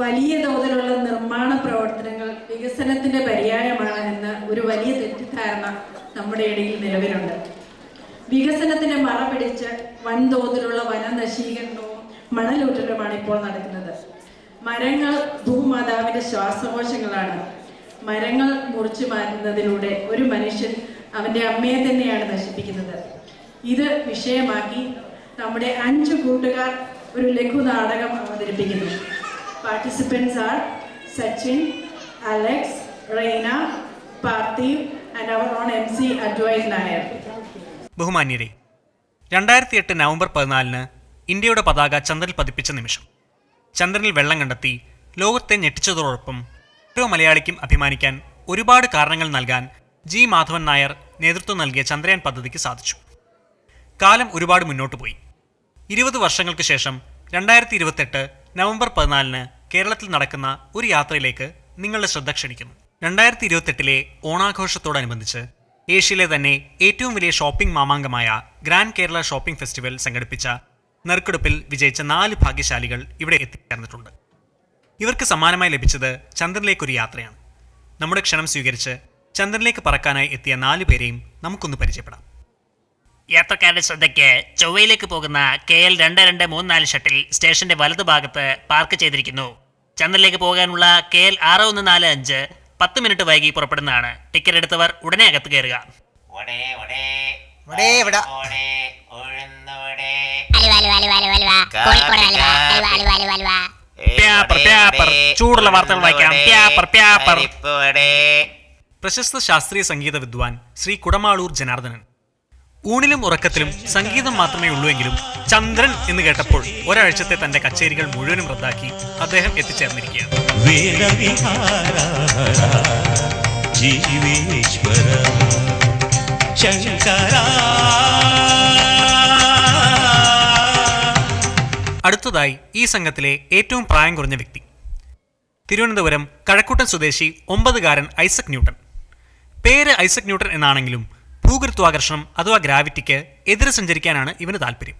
വലിയ തോതിലുള്ള നിർമ്മാണ പ്രവർത്തനങ്ങൾ വികസനത്തിന്റെ പര്യായമാണ് എന്ന ഒരു വലിയ തെറ്റിദ്ധാരണ നമ്മുടെ ഇടയിൽ നിലവിലുണ്ട്. വികസനത്തിന്റെ മറ പിടിച്ച് വൻതോതിലുള്ള വനനശീകരണവും മണലൂറ്റലുമാണ് ഇപ്പോൾ നടക്കുന്നത്. മരങ്ങൾ ഭൂമാതാവിന്റെ ശ്വാസകോശങ്ങളാണ്. മരങ്ങൾ മുറിച്ചു മാറ്റുന്നതിലൂടെ ഒരു മനുഷ്യൻ അവന്റെ അമ്മയെ തന്നെയാണ് നശിപ്പിക്കുന്നത്. ഇത് വിഷയമാക്കി നമ്മുടെ 5 കൂട്ടുകാർ ഒരു ലഘു നാടകം അവതരിപ്പിക്കുന്നു. Participants are Sachin, Alex, Reina, Parthiv and our own MC Advait Nair. ബഹുമാന്യരെ, 2008 November 14 ഇന്ത്യയുടെ പതാക ചന്ദ്രനിൽ പതിപ്പിച്ച നിമിഷം. ചന്ദ്രനിൽ വെള്ളം കണ്ടെത്തി ലോകത്തെ ഞെട്ടിച്ചതോടൊപ്പം ഓരോ മലയാളിക്കും അഭിമാനിക്കാൻ ഒരുപാട് കാരണങ്ങൾ നൽകാൻ ജി മാധവൻ നായർ നേതൃത്വം നൽകിയ ചന്ദ്രയാൻ പദ്ധതിക്ക് സാധിച്ചു. കാലം ഒരുപാട് മുന്നോട്ട് പോയി. 20 വർഷങ്ങൾക്ക് ശേഷം 2028 നവംബർ 14 കേരളത്തിൽ നടക്കുന്ന ഒരു യാത്രയിലേക്ക് നിങ്ങളുടെ ശ്രദ്ധ ക്ഷണിക്കുന്നു. 2028 ഓണാഘോഷത്തോടനുബന്ധിച്ച് ഏഷ്യയിലെ തന്നെ ഏറ്റവും വലിയ ഷോപ്പിംഗ് മാമാങ്കമായ ഗ്രാൻഡ് കേരള ഷോപ്പിംഗ് ഫെസ്റ്റിവൽ സംഘടിപ്പിച്ച നറുക്കെടുപ്പിൽ വിജയിച്ച 4 ഭാഗ്യശാലികൾ ഇവിടെ എത്തിച്ചേർന്നിട്ടുണ്ട്. ഇവർക്ക് സമ്മാനമായി ലഭിച്ചത് ചന്ദ്രനിലേക്കൊരു യാത്രയാണ്. നമ്മുടെ ക്ഷണം സ്വീകരിച്ച് ചന്ദ്രനിലേക്ക് പറക്കാനായി എത്തിയ 4 പേരെയും നമുക്കൊന്ന് പരിചയപ്പെടാം. യാത്രക്കാരുടെ ശ്രദ്ധയ്ക്ക് ചൊവ്വയിലേക്ക് പോകുന്ന KL 2234 ഷട്ടിൽ സ്റ്റേഷന്റെ വലതുഭാഗത്ത് പാർക്ക് ചെയ്തിരിക്കുന്നു. ചന്ദ്രനിലേക്ക് പോകാനുള്ള KL 6145 10 മിനിറ്റ് വൈകി പുറപ്പെടുന്നതാണ്. ടിക്കറ്റ് എടുത്തവർ ഉടനെ അകത്ത് കയറുക. ചൂടുള്ള വാർത്തകൾ വായിക്കാം. പ്രശസ്ത ശാസ്ത്രീയ സംഗീത വിദ്വാൻ ശ്രീ കുടമാളൂർ ജനാർദ്ദനൻ. ഊണിലും ഉറക്കത്തിലും സംഗീതം മാത്രമേ ഉള്ളൂ എങ്കിലും ചന്ദ്രൻ എന്ന് കേട്ടപ്പോൾ ഒരാഴ്ചത്തെ തന്റെ കച്ചേരികൾ മുഴുവനും റദ്ദാക്കി അദ്ദേഹം എത്തിച്ചേർന്നിരിക്കുകയാണ്. അടുത്തതായി ഈ സംഘത്തിലെ ഏറ്റവും പ്രായം കുറഞ്ഞ വ്യക്തി, തിരുവനന്തപുരം കഴക്കൂട്ടൻ സ്വദേശി 9കാരൻ ഐസക് ന്യൂട്ടൺ. പേര് ഐസക് ന്യൂട്ടൺ എന്നാണെങ്കിലും ഭൂഗുരുത്വാകർഷണം അഥവാ ഗ്രാവിറ്റിക്ക് എതിരെ സഞ്ചരിക്കാനാണ് ഇവന് താല്പര്യം.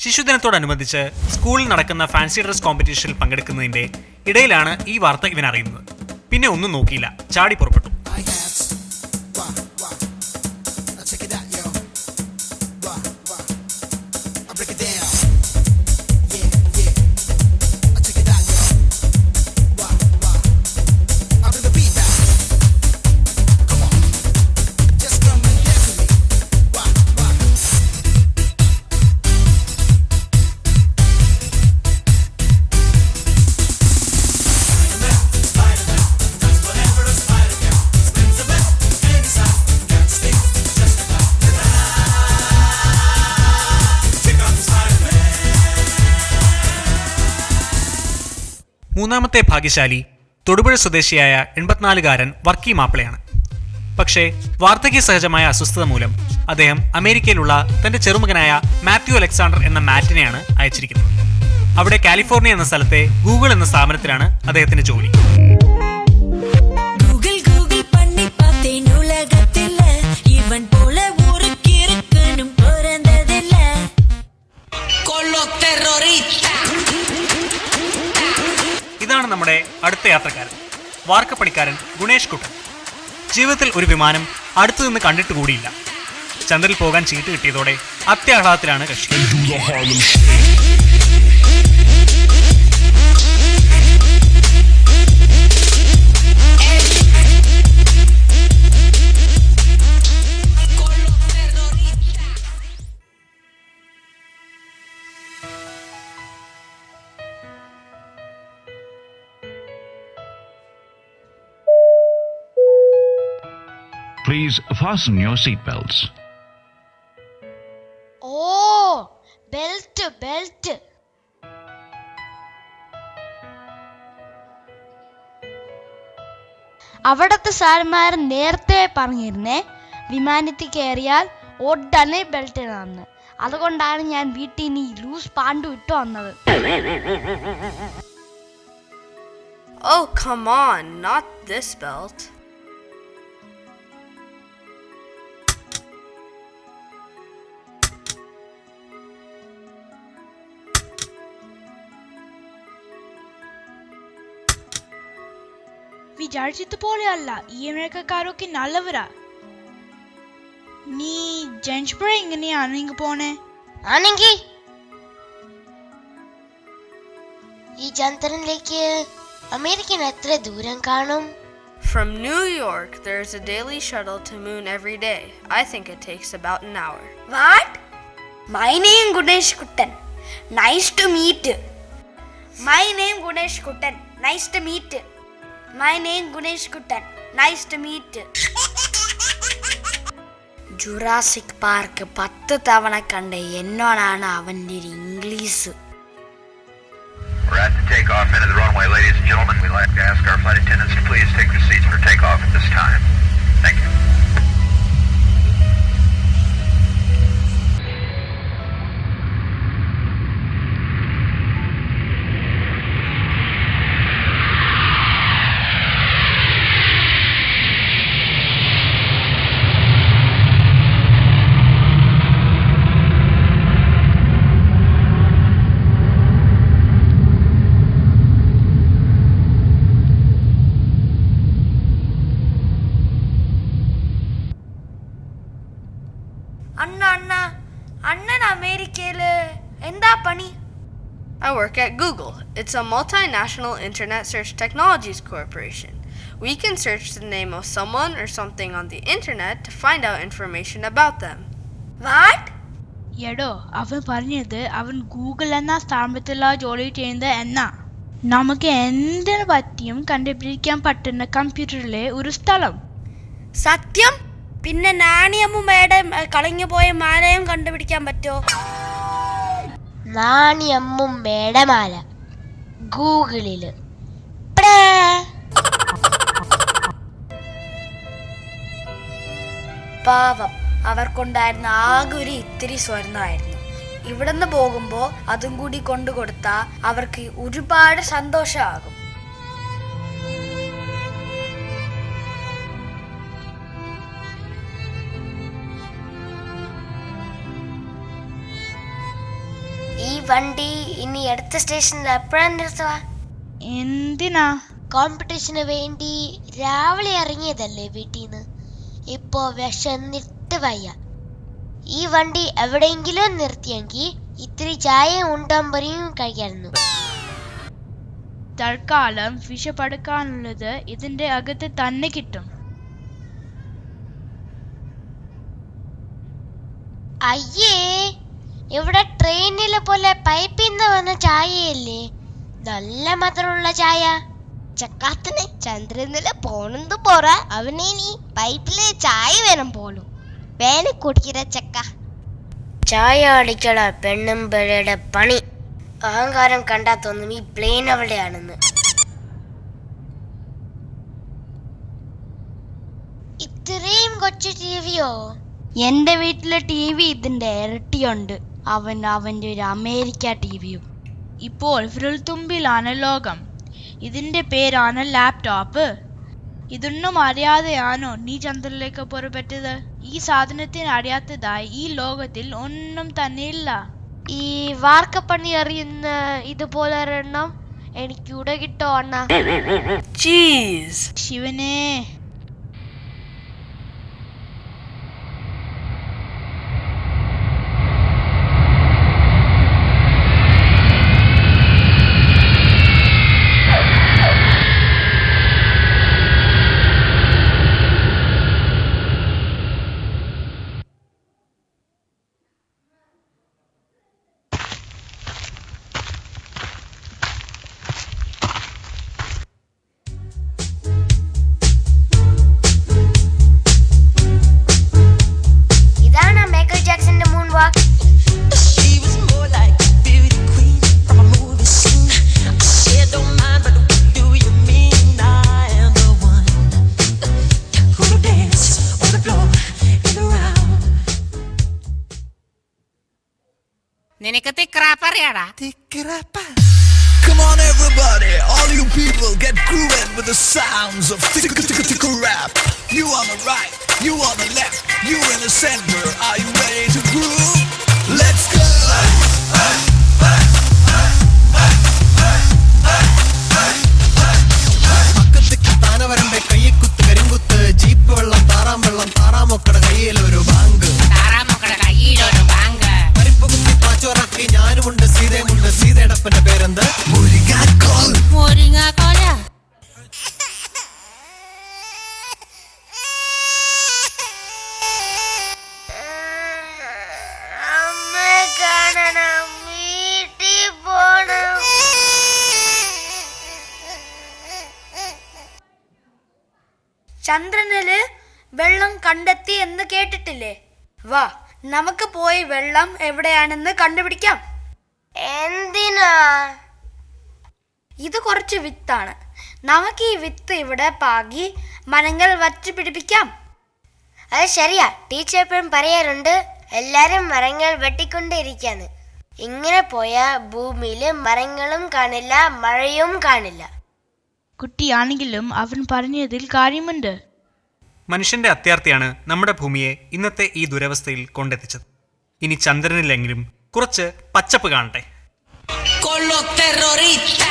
ശിശുദിനത്തോടനുബന്ധിച്ച് സ്കൂളിൽ നടക്കുന്ന ഫാൻസി ഡ്രസ് കോമ്പറ്റീഷനിൽ പങ്കെടുക്കുന്നതിന്റെ ഇടയിലാണ് ഈ വാർത്ത ഇവൻ അറിയുന്നത്. പിന്നെ ഒന്നും നോക്കിയില്ല, ചാടി പുറപ്പെട്ടു. മൂന്നാമത്തെ ഭാഗ്യശാലി തൊടുപുഴ സ്വദേശിയായ 84കാരൻ വർക്കി മാപ്പിളയാണ്. പക്ഷേ വാർദ്ധക്യ സഹജമായ അസ്വസ്ഥത മൂലം അദ്ദേഹം അമേരിക്കയിലുള്ള തന്റെ ചെറുമകനായ മാത്യു അലക്സാണ്ടർ എന്ന മാറ്റിനെയാണ് അയച്ചിരിക്കുന്നത്. അവിടെ കാലിഫോർണിയ എന്ന സ്ഥലത്തെ ഗൂഗിൾ എന്ന സ്ഥാപനത്തിലാണ് അദ്ദേഹത്തിന്റെ ജോലി. ഇതാണ് നമ്മുടെ അടുത്ത യാത്രക്കാരൻ, വാർക്കപ്പണിക്കാരൻ ഗുണേഷ് കുട്ടൻ. ജീവിതത്തിൽ ഒരു വിമാനം അടുത്തു നിന്ന് കണ്ടിട്ട് കൂടിയില്ല. ചന്ദ്രനിൽ പോകാൻ ചീട്ട് കിട്ടിയതോടെ അത്യാഹ്ലാദത്തിലാണ് കക്ഷി. Please fasten your seat belts. Oh, belt. അവിടത്തെ സാർമാർ നേരത്തെ പറഞ്ഞിരുന്നേ വിമാനത്തിൽ കയറിയാൽ ഉടനെ ബെൽറ്റ് ഇടാന്ന്. അതുകൊണ്ടാണ് ഞാൻ വീട്ടിൽ നിന്ന് ഈ ലൂസ് പാൻറ് ഇട്ട് വന്നത്. Oh, come on, not this belt. വിചാരിച്ചതുപോലെയല്ല ഈ അമേരിക്കക്കാരൊക്കെ നല്ലവരാ. നീ ജെൻസ്ബറോ എങ്ങനെയാണ് ഇങ്ങ് പോണേ? ആണെങ്കി ഈ ചന്ദ്രനിലേക്ക് അമേരിക്കൻ എത്ര ദൂരം കാണും? From New York, there's a daily shuttle to Moon every day. I think it takes about an hour. What? My name Gunesh Kuttan. Nice to meet. My name Gunesh Kuttan. Nice to meet. My name Gunesh Kuttan. Nice to meet. Jurassic park 10 തവണ കണ്ട എന്നോടാണ് അവൻ്റെ ഒരു English. We're at the takeoff into the runway, ladies and gentlemen. We'd like to ask our flight attendants to please take their seats for takeoff at this time. Thank you. അണ്ണൻ അമേരിക്കയില് എന്താ പണി? I work at Google. It's a multinational internet search technologies corporation. We can search the name of someone or something on the internet to find out information about them. What? എടോ, അവൻ പറഞ്ഞത് അവൻ Google എന്ന സ്ഥാപനത്തിലാ ജോലി ചെയ്യുന്നത് എന്നാ. നമുക്ക് എന്തിനു പറ്റിയും കണ്ടുപിടിക്കാൻ പറ്റുന്ന കമ്പ്യൂട്ടറിലെ ഒരു സ്ഥലം. സത്യം? പിന്നെ നാണിയമ്മയുടെ കളഞ്ഞുപോയ മാലയും കണ്ടുപിടിക്കാൻ പറ്റോ? നാണിയമ്മയുടെ മാല ഗൂഗിളില്. പാവം, അവർക്കുണ്ടായിരുന്ന ആകെ ഒരു ഇത്തിരി സ്വർണ്ണമായിരുന്നു. ഇവിടുന്ന് പോകുമ്പോ അതും കൂടി കൊണ്ടുകൊടുത്താ അവർക്ക് ഒരുപാട് സന്തോഷമാകും. ഈ വണ്ടി ഇനി അടുത്ത സ്റ്റേഷനിൽ എപ്പോഴാണ് നിർത്തുക? എന്തിനാ? കോമ്പറ്റീഷന് വേണ്ടി രാവിലെ ഇറങ്ങിയതല്ലേ വീട്ടിന്ന്. ഇപ്പോ വിശന്നിട്ട് വയ്യ. ഈ വണ്ടി എവിടെയെങ്കിലും നിർത്തിയെങ്കിൽ ഇത്തിരി ചായ ഉണ്ടാകുമ്പോഴും കഴിക്കായിരുന്നു. തൽക്കാലം വിശപ്പെടുക്കാനുള്ളത് ഇതിന്റെ അകത്ത് തന്നെ കിട്ടും. അയ്യേ, ഇവിടെ ട്രെയിനിലെ പോലെ പൈപ്പിൽ നിന്ന് വന്ന ചായയല്ലേ, നല്ല മധുരമുള്ള ചായ. ചക്കാത്തിന് ചന്ദ്രനില് പോണെന്ന് പോറ, അവനെ നീ പൈപ്പിലെ ചായ വേണം പോലും വേനെ കുടിക്കിற ചക്ക. ചായ അടിക്കട പെണ്ണും പിഴയുടെ പണി. അഹങ്കാരം കണ്ടാ തോന്നും ഈ പ്ലെയിൻ അവിടെയാണെന്ന്. ഇത്രയും കൊച്ചു ടിവിയോ? എന്റെ വീട്ടിലെ TV ഇതിന്റെ ഇരട്ടിയുണ്ട്. അവന്റെ ഒരു അമേരിക്ക ടിവിയും. ഇപ്പോൾ വിരൽത്തുമ്പിലാണ് ലോകം. ഇതിന്റെ പേരാണ് ലാപ്ടോപ്പ്. ഇതൊന്നും അറിയാതെയാണോ നീ ചന്ദ്രനിലേക്ക് പുറപ്പെട്ടത്? ഈ സാധനത്തിന് അറിയാത്തതായി ഈ ലോകത്തിൽ ഒന്നും തന്നെ ഇല്ല. ഈ വാർക്കപ്പണി അറിയുന്ന ഇതുപോലെ ഒരെണ്ണം എനിക്കൂടെ കിട്ടോ അണ്ണ? ശിവനേ, നിനക്ക് തിക്രാപ്പ് അറിയാടാ? Come on everybody, all you people get grooved with the sounds of rap. You on the right, you on the left, you in the center. Are you ready to groove? Let's go. Akkatikku tanavara അപ്പന്റെ പേരെന്ത്? മുരിങ്ങാക്കോൽ. അമ്മയെ കാണണം, വീട്ടിൽ പോണം. ചന്ദ്രനില് വെള്ളം കണ്ടെത്തി എന്ന് കേട്ടിട്ടില്ലേ? വാ, നമുക്ക് പോയി വെള്ളം എവിടെയാണെന്ന് കണ്ടുപിടിക്കാം. എന്തിനാ? ഇത് കുറച്ച് വിത്താണ്. നമുക്ക് ഈ വിത്ത് ഇവിടെ പാകി മരങ്ങൾ വച്ച് പിടിപ്പിക്കാം. അത് ശരിയാ, ടീച്ചർ എപ്പോഴും പറയാറുണ്ട് എല്ലാരും മരങ്ങൾ വെട്ടിക്കൊണ്ടിരിക്കാന്ന്. ഇങ്ങനെ പോയാ ഭൂമിയില് മരങ്ങളും കാണില്ല, മഴയും കാണില്ല. കുട്ടിയാണെങ്കിലും അവൻ പറഞ്ഞതിൽ കാര്യമുണ്ട്. മനുഷ്യന്റെ അത്യാർത്തിയാണ് നമ്മുടെ ഭൂമിയെ ഇന്നത്തെ ഈ ദുരവസ്ഥയിൽ കൊണ്ടെത്തിച്ചത്. ഇനി ചന്ദ്രനിലെങ്കിലും കുറച്ച് പച്ചപ്പ് കാണട്ടെ. Con los terroristas.